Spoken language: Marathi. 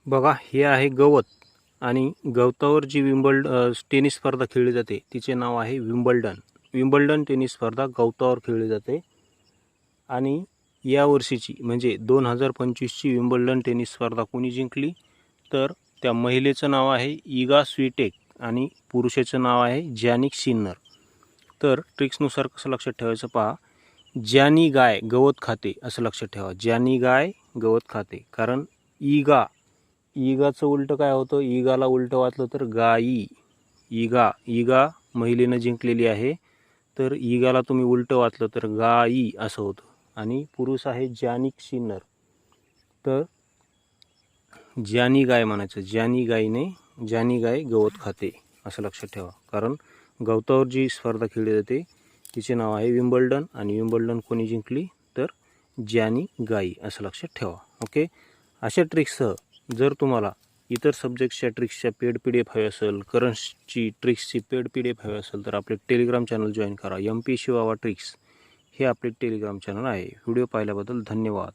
बघा, हे आहे गवत आणि गवतावर जी टेनिस स्पर्धा खेळली जाते तिचे नाव आहे विम्बल्डन. विम्बल्डन टेनिस स्पर्धा गवतावर खेळली जाते आणि या वर्षीची म्हणजे 2025ची विम्बल्डन टेनिस स्पर्धा कोणी जिंकली तर त्या महिलेचं नाव आहे इगा स्विटेक आणि पुरुषाचं नाव आहे जॅनिक सिन्नर. तर ट्रिक्सनुसार कसं लक्षात ठेवायचं पहा. ज्यानी गाय गवत खाते असं लक्षात ठेवा. ज्यानी गाय गवत खाते, कारण ईगाचं उलटं काय होतं, ईगाला उलटं वाचलं तर गाई. ईगा महिलेनं जिंकलेली आहे, तर ईगाला तुम्ही उलटं वाचलं तर गाई असं होतं. आणि पुरुष आहे जॅनिक सिन्नर, तर ज्यानी गाय म्हणायचं. ज्यानी गाय गवत खाते असं लक्षात ठेवा, कारण गवतावर जी स्पर्धा खेळली जाते तिचे नाव आहे विम्बल्डन आणि विम्बल्डन कोणी जिंकली तर ज्यानी गाई असं लक्षात ठेवा. ओके. अशा ट्रिक्ससह जर तुम्हाला इतर सब्जेक्टच्या ट्रिक्सच्या पेड PDF हवी असेल, करंटची ट्रिक्सची पेड PDF हवी असेल तर आपले टेलिग्राम चॅनल जॉईन करा. MPSC वावा ट्रिक्स हे आपले टेलिग्राम चॅनल आहे. व्हिडिओ पाहिल्याबद्दल धन्यवाद.